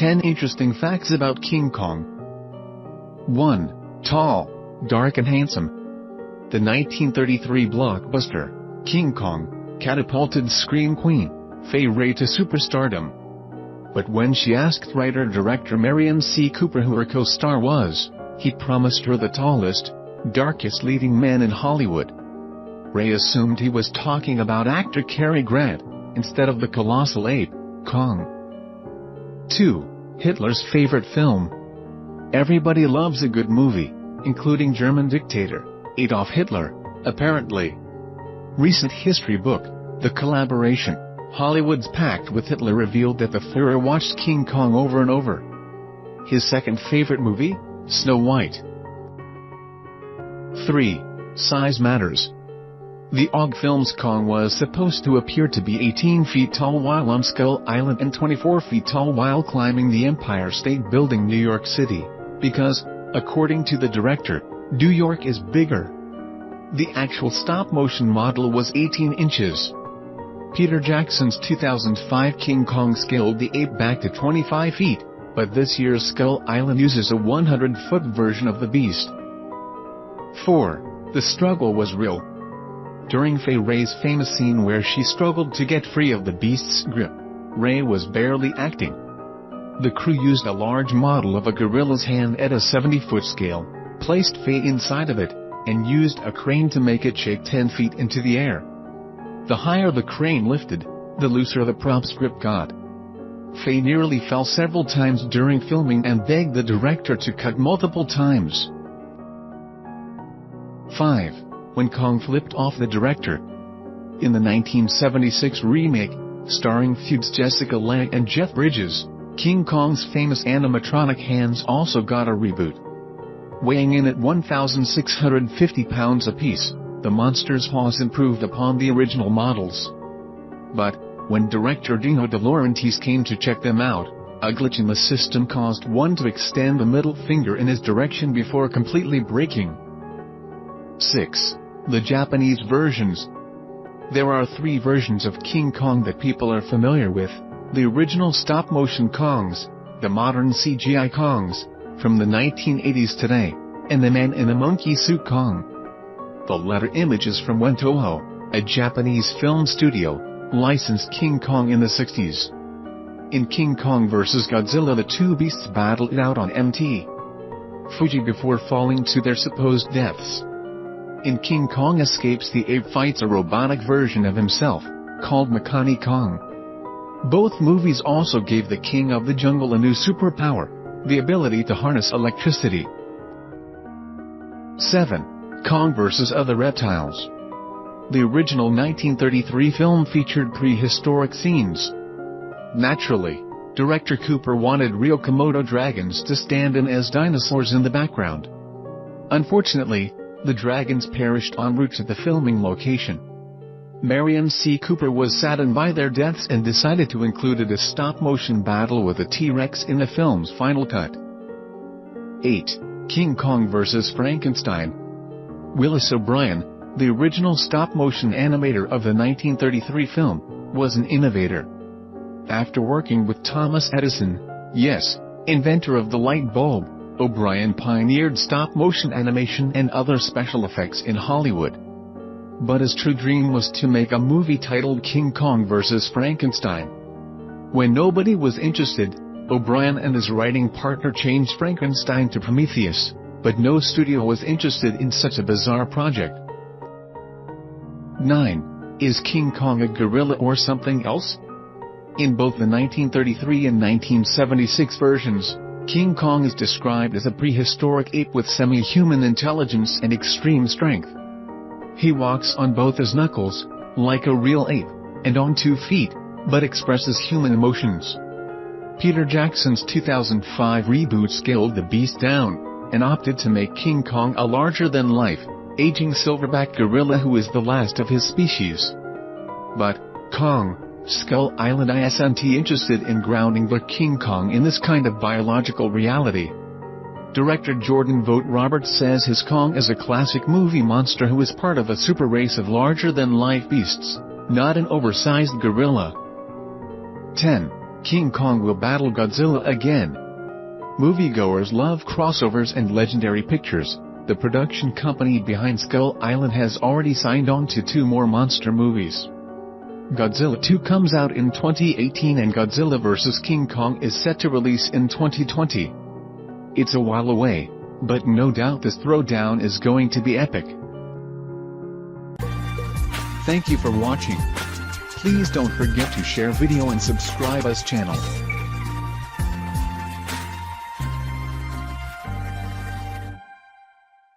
10 interesting facts about King Kong. 1. Tall, dark and handsome. The 1933 blockbuster, King Kong, catapulted scream queen, Fay Wray to superstardom. But when she asked writer-director Merian C. Cooper who her co-star was, he promised her the tallest, darkest leading man in Hollywood. Wray assumed he was talking about actor Cary Grant, instead of the colossal ape, Kong. 2. Hitler's favorite film. Everybody loves a good movie, including German dictator Adolf Hitler, apparently. Recent history book, The Collaboration, Hollywood's Pact with Hitler revealed that the Führer watched King Kong over and over. His second favorite movie, Snow White. 3. Size matters. The OG film's Kong was supposed to appear to be 18 feet tall while on Skull Island and 24 feet tall while climbing the Empire State Building, New York City, because, according to the director, New York is bigger. The actual stop-motion model was 18 inches. Peter Jackson's 2005 King Kong scaled the ape back to 25 feet, but this year's Skull Island uses a 100-foot version of the beast. 4. The struggle was real. During Fay Wray's famous scene where she struggled to get free of the beast's grip, Wray was barely acting. The crew used a large model of a gorilla's hand at a 70-foot scale, placed Fay inside of it, and used a crane to make it shake 10 feet into the air. The higher the crane lifted, the looser the prop's grip got. Fay nearly fell several times during filming and begged the director to cut multiple times. 5. When Kong flipped off the director. In the 1976 remake, starring feuds Jessica Lange and Jeff Bridges, King Kong's famous animatronic hands also got a reboot. Weighing in at 1,650 pounds apiece, the monster's paws improved upon the original models. But, when director Dino De Laurentiis came to check them out, a glitch in the system caused one to extend the middle finger in his direction before completely breaking. 6. The Japanese versions. There are 3 versions of King Kong that people are familiar with: the original stop-motion Kongs, the modern CGI Kongs, from the 1980s today, and the man in a monkey suit Kong. The latter image is from when Toho, a Japanese film studio, licensed King Kong in the 60s. In King Kong vs. Godzilla, the two beasts battled it out on Mt. Fuji before falling to their supposed deaths. In King Kong Escapes, the ape fights a robotic version of himself, called Makani Kong. Both movies also gave the king of the jungle a new superpower, the ability to harness electricity. 7. Kong vs. Other Reptiles. The original 1933 film featured prehistoric scenes. Naturally, director Cooper wanted real Komodo dragons to stand in as dinosaurs in the background. Unfortunately, the dragons perished en route to the filming location. Merian C. Cooper was saddened by their deaths and decided to include a stop-motion battle with a T-Rex in the film's final cut. 8. King Kong vs. Frankenstein. Willis O'Brien, the original stop-motion animator of the 1933 film, was an innovator. After working with Thomas Edison, yes, inventor of the light bulb, O'Brien pioneered stop-motion animation and other special effects in Hollywood. But his true dream was to make a movie titled King Kong vs. Frankenstein. When nobody was interested, O'Brien and his writing partner changed Frankenstein to Prometheus, but no studio was interested in such a bizarre project. 9. Is King Kong a gorilla or something else? In both the 1933 and 1976 versions, King Kong is described as a prehistoric ape with semi-human intelligence and extreme strength. He walks on both his knuckles, like a real ape, and on 2 feet, but expresses human emotions. Peter Jackson's 2005 reboot scaled the beast down, and opted to make King Kong a larger-than-life, aging silverback gorilla who is the last of his species. But, Kong, Skull Island isn't interested in grounding the King Kong in this kind of biological reality. Director Jordan Vogt-Roberts says his Kong is a classic movie monster who is part of a super race of larger-than-life beasts, not an oversized gorilla. 10. King Kong will battle Godzilla again. Moviegoers love crossovers and legendary pictures. The production company behind Skull Island has already signed on to 2 more monster movies. Godzilla 2 comes out in 2018 and Godzilla vs. King Kong is set to release in 2020. It's a while away, but no doubt this throwdown is going to be epic. Thank you for watching. Please don't forget to share video and subscribe us channel.